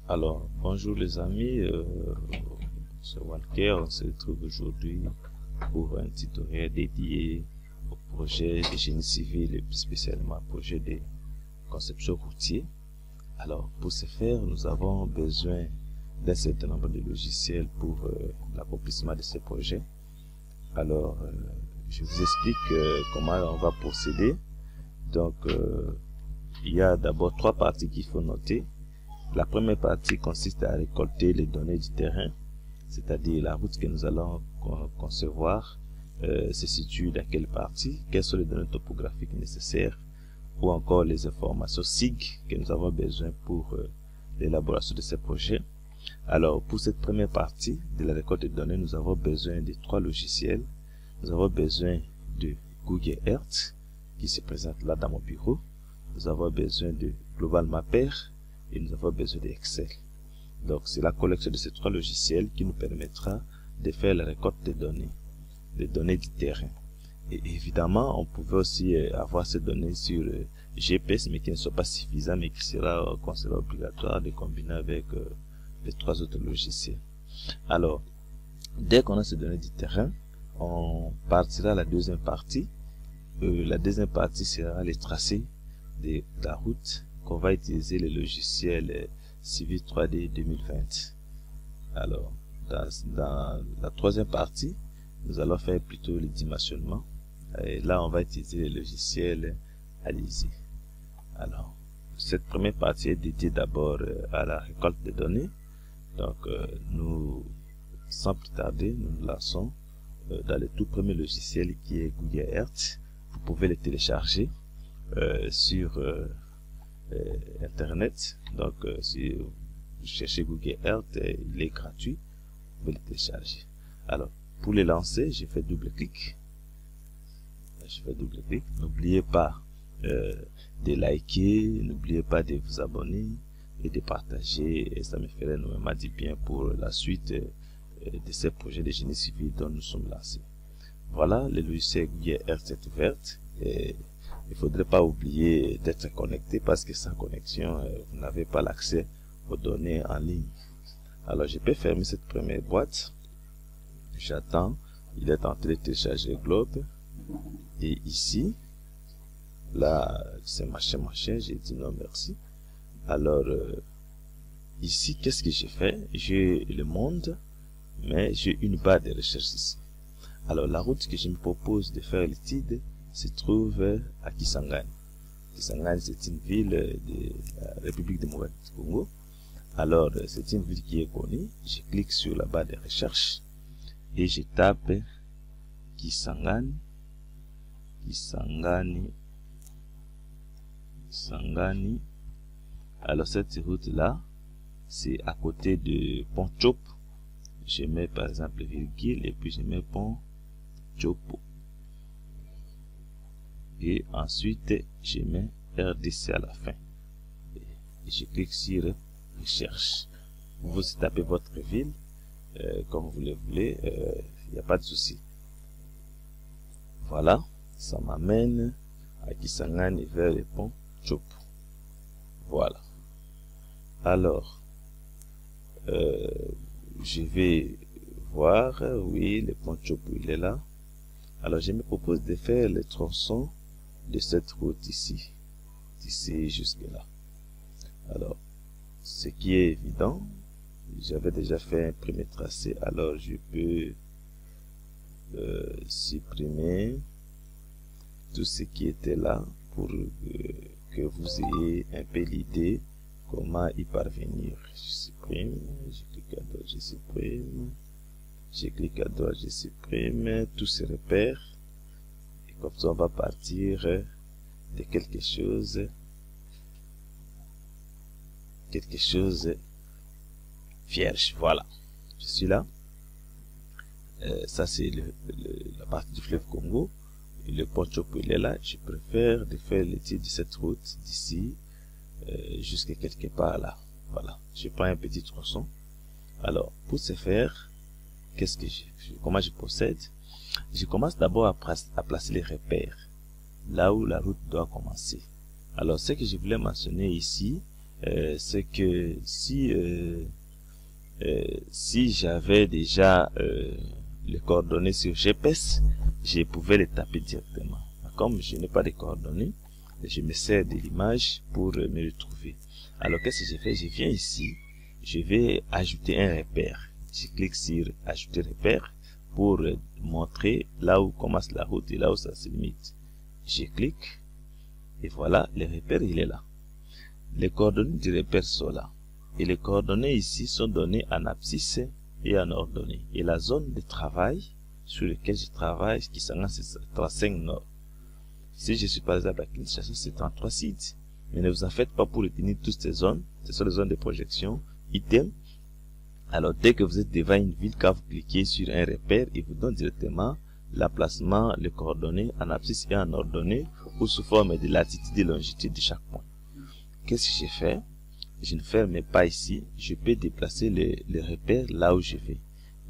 Alors, bonjour les amis, c'est Walker, on se retrouve aujourd'hui pour un tutoriel dédié au projet de génie civil et plus spécialement au projet de conception routier. Alors, pour ce faire, nous avons besoin d'un certain nombre de logiciels pour l'accomplissement de ce projet. Alors, je vous explique comment on va procéder. Donc, il y a d'abord trois parties qu'il faut noter. La première partie consiste à récolter les données du terrain, c'est-à-dire la route que nous allons concevoir se situe dans quelle partie, quelles sont les données topographiques nécessaires, ou encore les informations SIG que nous avons besoin pour l'élaboration de ces projets. Alors, pour cette première partie de la récolte de données, nous avons besoin de trois logiciels. Nous avons besoin de Google Earth, qui se présente là dans mon bureau. Nous avons besoin de Global Mapper, et nous avons besoin d'Excel. Donc, c'est la collection de ces trois logiciels qui nous permettra de faire la récolte des données du terrain. Et évidemment, on pouvait aussi avoir ces données sur GPS, mais qui ne sont pas suffisants, mais qui sera obligatoire de combiner avec les trois autres logiciels. Alors, dès qu'on a ces données du terrain, on partira à la deuxième partie. La deuxième partie sera les tracés de la route qu'on va utiliser le logiciel Civil 3D 2020. Alors, dans la troisième partie, nous allons faire plutôt le dimensionnement. Et là, on va utiliser le logiciel Alizé. Alors, cette première partie est dédiée d'abord à la récolte de données. Donc, sans plus tarder, nous nous lançons dans le tout premier logiciel qui est Google Earth. Vous pouvez le télécharger sur Internet. Donc, si vous cherchez Google Earth, il est gratuit. Vous pouvez le télécharger. Alors, pour le lancer, je fais double-clic. N'oubliez pas de liker, n'oubliez pas de vous abonner et de partager. Et ça me ferait énormément du bien pour la suite de ces projets de génie civil dont nous sommes lancés. Voilà, le logiciel Google Earth est ouvert. Et il ne faudrait pas oublier d'être connecté parce que sans connexion, vous n'avez pas l'accès aux données en ligne. Alors, je peux fermer cette première boîte. J'attends. Il est en train de télécharger le globe. Et ici, là, c'est machin. J'ai dit non, merci. Alors, ici, qu'est-ce que j'ai fait? J'ai le monde, mais j'ai une barre de recherche ici. Alors, la route que je me propose de faire l'étude se trouve à Kisangani. Kisangani, c'est une ville de la République démocratique du Congo. Alors, c'est une ville qui est connue. Je clique sur la barre de recherche et je tape Kisangani. Alors, cette route-là, c'est à côté de Pont Chop. Je mets par exemple virgule et puis je mets Pont Chopo. Et ensuite, je mets RDC à la fin. Et je clique sur recherche. Vous tapez votre ville comme vous le voulez, il n'y a pas de souci. Voilà, ça m'amène à Kisangani vers le pont Chop. Voilà. Alors, je vais voir, oui, le pont Chop, il est là. Alors, je me propose de faire le tronçon de cette route ici, d'ici jusque là. Alors, ce qui est évident, j'avais déjà fait un premier tracé, alors je peux supprimer tout ce qui était là pour que vous ayez un peu l'idée comment y parvenir. Je supprime, je clique à droite, je supprime, je clique à droite, je supprime tous ces repères. Comme ça, on va partir de quelque chose vierge. Voilà, je suis là. Ça, c'est la partie du fleuve Congo. Et le pont Chopo, il est là. Je préfère de faire l'étude de cette route d'ici jusqu'à quelque part là. Voilà, je prends un petit tronçon. Alors, pour ce faire, comment je procède? Je commence d'abord à placer les repères là où la route doit commencer. Alors, ce que je voulais mentionner ici, c'est que si j'avais déjà les coordonnées sur GPS, je pouvais les taper directement. Comme je n'ai pas de coordonnées, je me sers de l'image pour me retrouver. Alors qu'est-ce que j'ai fait? Je viens ici, je vais ajouter un repère. Je clique sur ajouter repère pour montrer là où commence la route et là où ça se limite. Je clique et voilà, le repère il est là. Les coordonnées du repère sont là. Et les coordonnées ici sont données en abscisse et en ordonnée. Et la zone de travail sur laquelle je travaille, qui s'en c'est 35 nord. Si je suis par exemple à Kinshasa, c'est 33 sites. Mais ne vous en faites pas pour retenir toutes ces zones. Ce sont les zones de projection. Item. Alors, dès que vous êtes devant une ville, quand vous cliquez sur un repère, il vous donne directement l'emplacement, les coordonnées en abscisse et en ordonnée ou sous forme de latitude et longitude de chaque point. Qu'est-ce que j'ai fait? Je ne ferme pas ici. Je peux déplacer les repères là où je vais.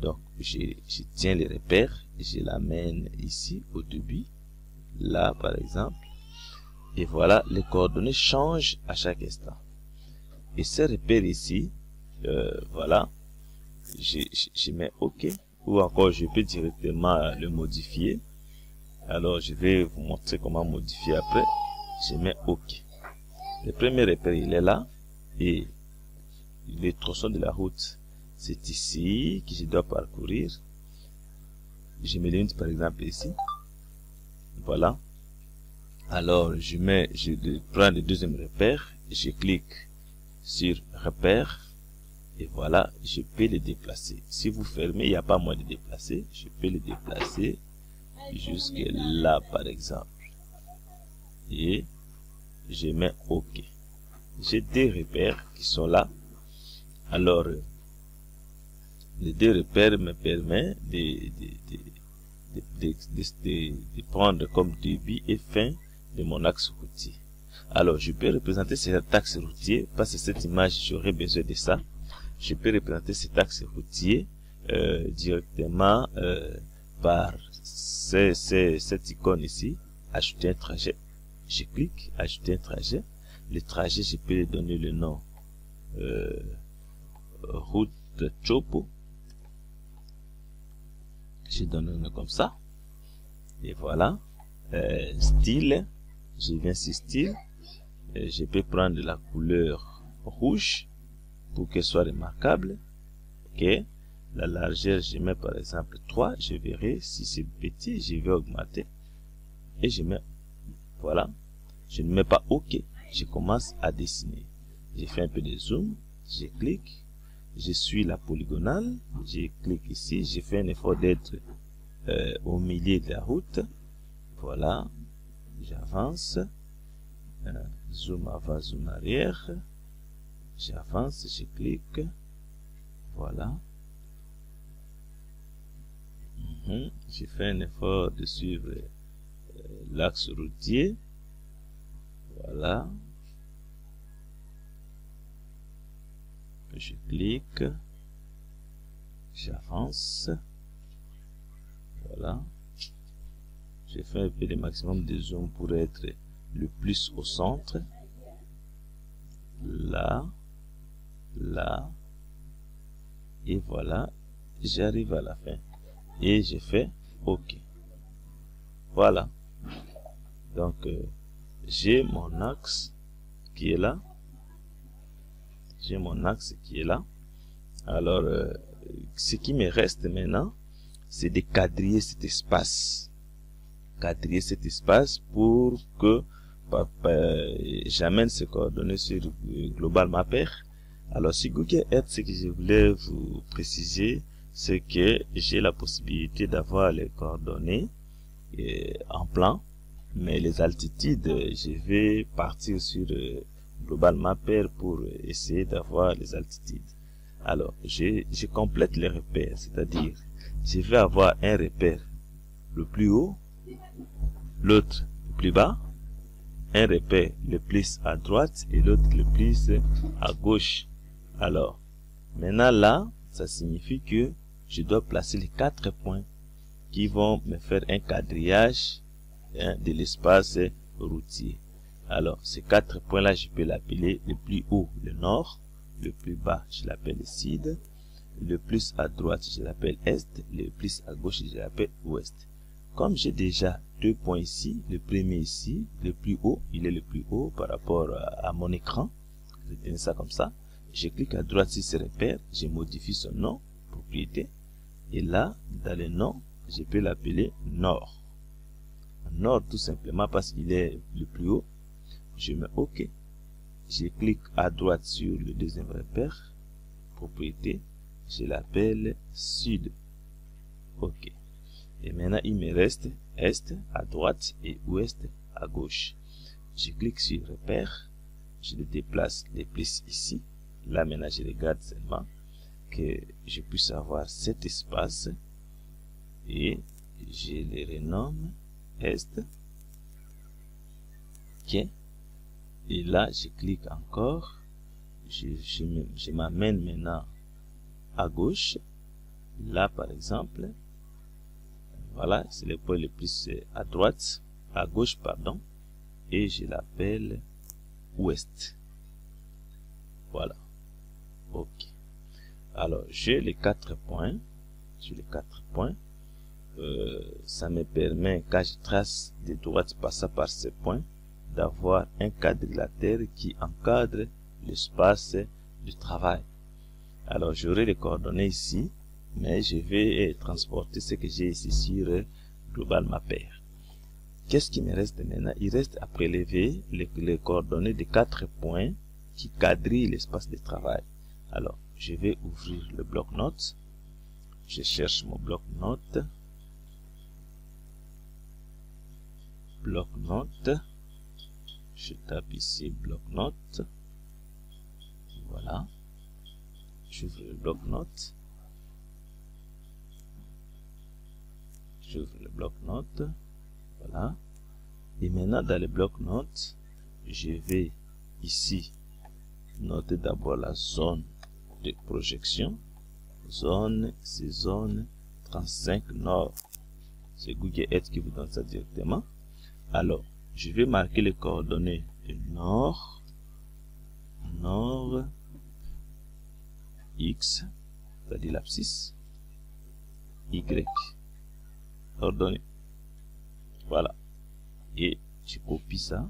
Donc, je tiens les repères, je l'amène ici au début. Là, par exemple. Et voilà, les coordonnées changent à chaque instant. Et ces repères ici, voilà, je mets OK. Ou encore, je peux directement le modifier. Alors, je vais vous montrer comment modifier après. Je mets OK. Le premier repère, il est là. Et le tronçon de la route, c'est ici que je dois parcourir. Je me limite par exemple ici. Voilà. Alors, je prends le deuxième repère, je clique sur repère, et voilà, je peux le déplacer. Si vous fermez, il n'y a pas moyen de déplacer. Je peux le déplacer jusque là, par exemple. Et je mets OK. J'ai deux repères qui sont là. Alors, les deux repères me permettent de prendre comme début et fin de mon axe routier. Alors, je peux représenter cet axe routier, parce que cette image, j'aurais besoin de ça. Je peux représenter cet axe routier directement par cette icône ici, ajouter un trajet. Je clique, ajouter un trajet. Le trajet, je peux lui donner le nom route Chopo. Je donne un nom comme ça. Et voilà. Style. Je viens sur style. Je peux prendre la couleur rouge pour qu'elle soit remarquable. Ok. La largeur, je mets par exemple 3. Je verrai si c'est petit, je vais augmenter. Et je mets, voilà. Je ne mets pas OK. Je commence à dessiner. J'ai fait un peu de zoom. Je clique. Je suis la polygonale. Je clique ici. J'ai fait un effort d'être au milieu de la route. Voilà. J'avance. Zoom avant, zoom arrière. J'avance. Je clique. Voilà. J'ai fait un effort de suivre l'axe routier. Voilà. Je clique. J'avance. Voilà. J'ai fait un peu de maximum de zoom pour être le plus au centre. Là. Là. Et voilà. J'arrive à la fin. Et je fais OK. Voilà. Donc, j'ai mon axe qui est là. J'ai mon axe qui est là. Alors, ce qui me reste maintenant, c'est de quadriller cet espace. Quadriller cet espace pour que j'amène ces coordonnées sur Global Mapper. Alors, sur Google Earth, ce que je voulais vous préciser, c'est que j'ai la possibilité d'avoir les coordonnées en plan. Mais les altitudes, je vais partir sur Global Mapper pour essayer d'avoir les altitudes. Alors, je complète les repères, c'est-à-dire, je vais avoir un repère le plus haut, l'autre le plus bas, un repère le plus à droite et l'autre le plus à gauche. Alors, maintenant là, ça signifie que je dois placer les 4 points qui vont me faire un quadrillage de l'espace routier. Alors, ces 4 points-là, je peux l'appeler le plus haut, le nord, le plus bas, je l'appelle le sud, le plus à droite, je l'appelle est, le plus à gauche, je l'appelle ouest. Comme j'ai déjà 2 points ici, le premier ici, le plus haut, il est le plus haut par rapport à mon écran. Je tiens ça comme ça. Je clique à droite sur ce repère, je modifie son nom, propriété. Et là, dans le nom, je peux l'appeler nord. Nord tout simplement parce qu'il est le plus haut. Je mets OK. Je clique à droite sur le deuxième repère, propriété. Je l'appelle sud. OK. Et maintenant, il me reste est à droite et ouest à gauche. Je clique sur repère. Je le déplace les plus ici. Là, maintenant, je regarde seulement que je puisse avoir cet espace et je le renomme est. OK. Et là, je clique encore. Je m'amène maintenant à gauche. Là, par exemple, voilà, c'est le point le plus à droite, à gauche, pardon, et je l'appelle ouest. Voilà. OK. Alors, j'ai les 4 points. J'ai les 4 points. Ça me permet, quand je trace de droite passant par ces points, d'avoir un quadrilatère qui encadre l'espace du travail. Alors, j'aurai les coordonnées ici, mais je vais transporter ce que j'ai ici sur Global Mapper. Qu'est-ce qui me reste maintenant? Il reste à prélever les coordonnées des 4 points qui quadrillent l'espace de travail. Alors, je vais ouvrir le bloc-notes. Je cherche mon bloc-notes. Bloc-notes. Je tape ici bloc-notes. Voilà. J'ouvre le bloc-notes. J'ouvre le bloc-notes. Voilà. Et maintenant, dans le bloc-notes, je vais ici noter d'abord la zone de projection. Zone, c'est zone 35 nord. C'est Google Earth qui vous donne ça directement. Alors, je vais marquer les coordonnées de nord, nord, X, c'est-à-dire l'abscisse, Y, coordonnées. Voilà. Et je copie ça.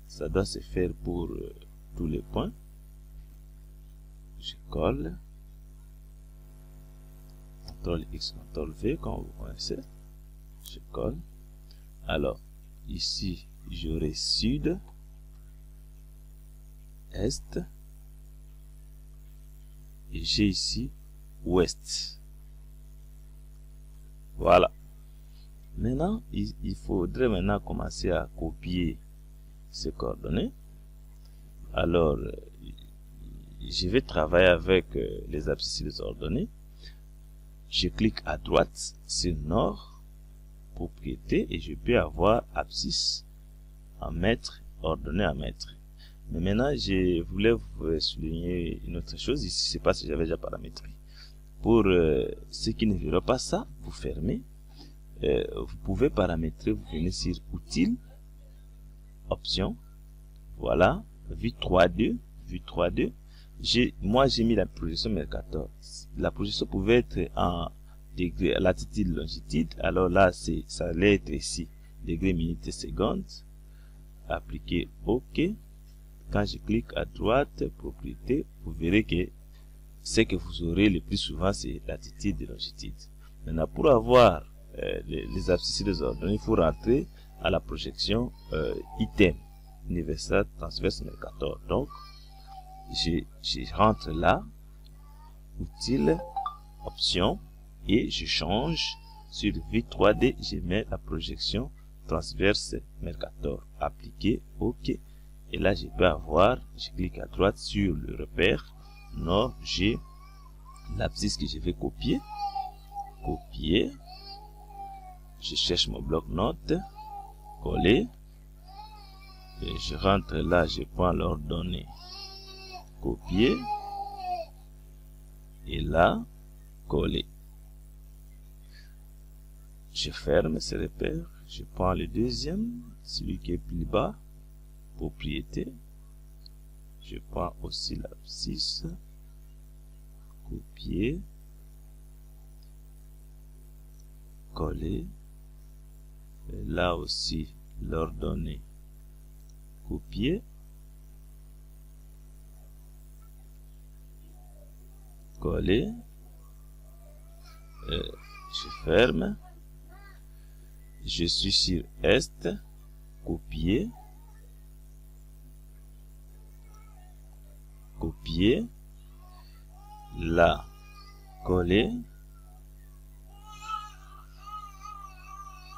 Ça doit se faire pour tous les points. Je colle. CTRL X, CTRL V, comme vous connaissez. Je colle. Alors, ici, j'aurai sud, est, et j'ai ici ouest. Voilà. Maintenant, il faudrait maintenant commencer à copier ces coordonnées. Alors, je vais travailler avec les abscisses et les ordonnées. Je clique à droite sur nord, propriété, et je peux avoir abscisse en mètres, ordonnée en mètres. Mais maintenant, je voulais vous souligner une autre chose. Ici, je ne sais pas si j'avais déjà paramétré. Pour ceux qui ne verront pas ça, vous fermez. Vous pouvez paramétrer, vous venez sur outils, options, voilà, vue 3D, vue 3D. Moi j'ai mis la projection Mercator. La projection pouvait être en degré, latitude, longitude. Alors là, ça allait être ici, degrés, minutes et secondes. Appliquer OK. Quand je clique à droite, propriété, vous verrez que ce que vous aurez le plus souvent, c'est latitude et longitude. Maintenant, pour avoir les abscisses des ordonnées, il faut rentrer à la projection item, universal transverse Mercator. Donc, je rentre là, outils, options, et je change sur vue 3D, je mets la projection transverse Mercator, appliquer OK. Et là, je peux avoir, je clique à droite sur le repère nord, j'ai l'abscisse que je vais copier, je cherche mon bloc-notes, coller, et je rentre là, je prends l'ordonnée, copier, et là, coller. Je ferme ce repère, je prends le deuxième, celui qui est plus bas, propriété. Je prends aussi l'abscisse, copier, coller, et là aussi l'ordonnée, copier, coller, je ferme, je suis sur Est, copier, copier, là, coller,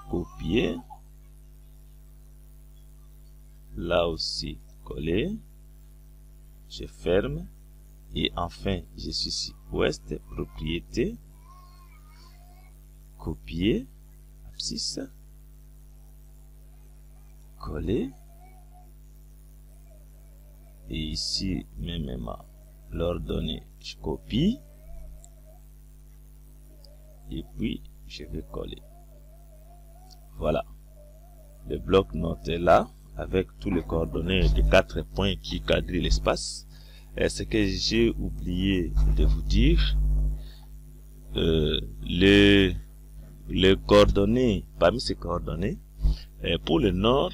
copier, là aussi coller, je ferme, et enfin je suis sur Ouest, propriété, copier, abscisse, coller, et ici même l'ordonnée, je copie, et puis je vais coller. Voilà, le bloc-notes est là avec tous les coordonnées des 4 points qui quadrillent l'espace. Et ce que j'ai oublié de vous dire, les coordonnées, parmi ces coordonnées, pour le nord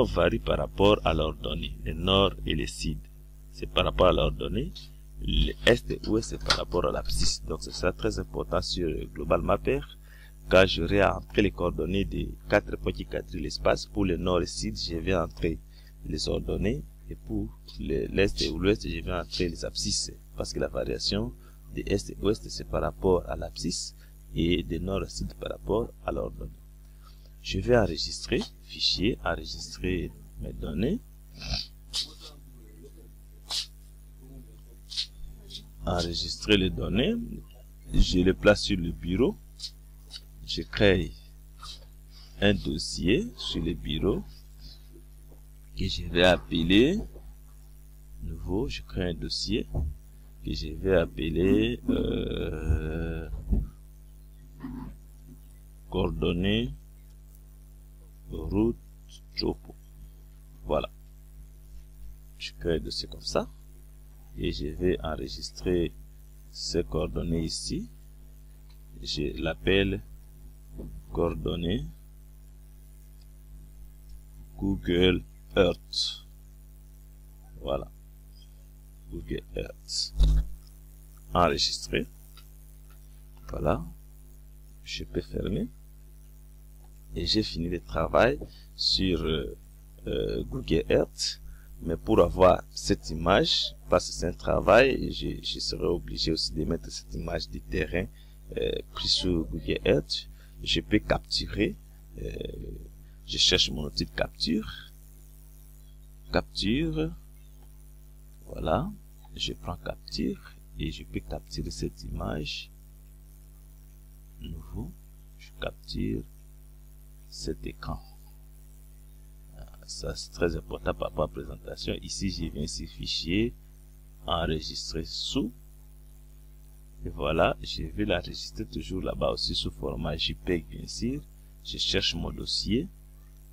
varie par rapport à l'ordonnée, le nord et le sud, c'est par rapport à l'ordonnée, l'est et ouest c'est par rapport à l'abscisse. Donc c'est ça très important sur Global Mapper, car j'aurai à entrer les coordonnées des 4 points qui quadrillent l'espace. Pour le nord et sud, je vais entrer les ordonnées, et pour l'est et l'ouest, je vais entrer les abscisses, parce que la variation de est et ouest c'est par rapport à l'abscisse, et de nord et sud par rapport à l'ordonnée. Je vais enregistrer, fichier, enregistrer mes données, enregistrer les données, je les place sur le bureau, je crée un dossier sur le bureau que je vais appeler, nouveau, je crée un dossier que je vais appeler coordonnées route Chopo. Voilà, je crée un dossier comme ça et je vais enregistrer ces coordonnées ici. Je l'appelle coordonnées Google Earth. Voilà, Google Earth. Enregistrer. Voilà, je peux fermer. Et j'ai fini le travail sur Google Earth. Mais pour avoir cette image, parce que c'est un travail, je serai obligé aussi de mettre cette image du terrain pris sur Google Earth. Je peux capturer. Je cherche mon outil de capture. Capture. Voilà. Je prends capture et je peux capturer cette image. Nouveau. Je capture cet écran. Ça c'est très important par rapport à la présentation. Ici je viens ici fichier, enregistrer sous, et voilà, je vais l'enregistrer toujours là-bas aussi sous format JPEG bien sûr. Je cherche mon dossier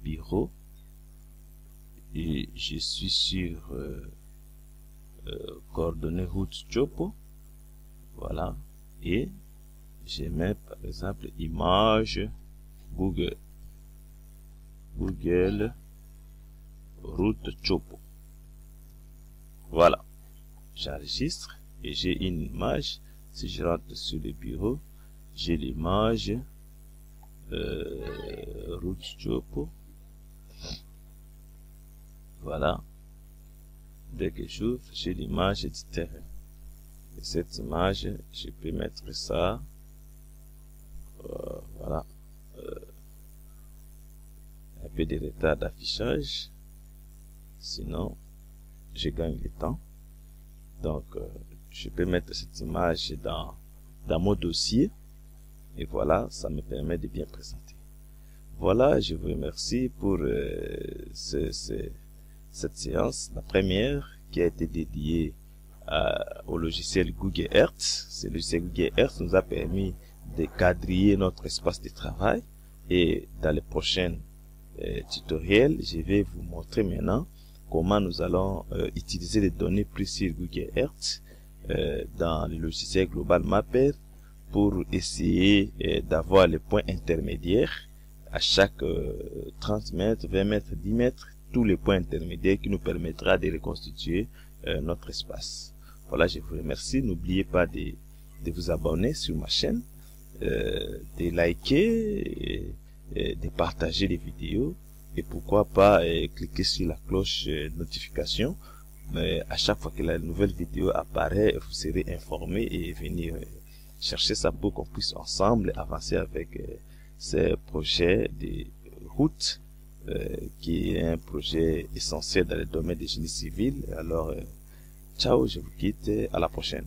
bureau et je suis sur coordonnées route Chopo. Voilà, et je mets par exemple image Google route Chopo. Voilà, j'enregistre et j'ai une image. Si je rentre sur le bureau, j'ai l'image route Chopo. Voilà, dès que j'ouvre, j'ai l'image du terrain. Et cette image, je peux mettre ça. Voilà, un peu de retard d'affichage, sinon je gagne le temps. Donc je peux mettre cette image dans mon dossier et voilà, ça me permet de bien présenter. Voilà, je vous remercie pour cette séance, la première qui a été dédiée au logiciel Google Earth. Ce logiciel Google Earth nous a permis de quadriller notre espace de travail, et dans les prochaines tutoriel, je vais vous montrer maintenant comment nous allons utiliser les données prises sur Google Earth dans le logiciel Global Mapper pour essayer d'avoir les points intermédiaires à chaque 30 mètres, 20 mètres, 10 mètres, tous les points intermédiaires qui nous permettra de reconstituer notre espace. Voilà, je vous remercie. N'oubliez pas de vous abonner sur ma chaîne, de liker, de partager les vidéos et pourquoi pas cliquer sur la cloche notification. À chaque fois que la nouvelle vidéo apparaît, vous serez informé et venir chercher ça pour qu'on puisse ensemble avancer avec ce projet de route qui est un projet essentiel dans le domaine des génie civil. Alors, ciao, je vous quitte, à la prochaine.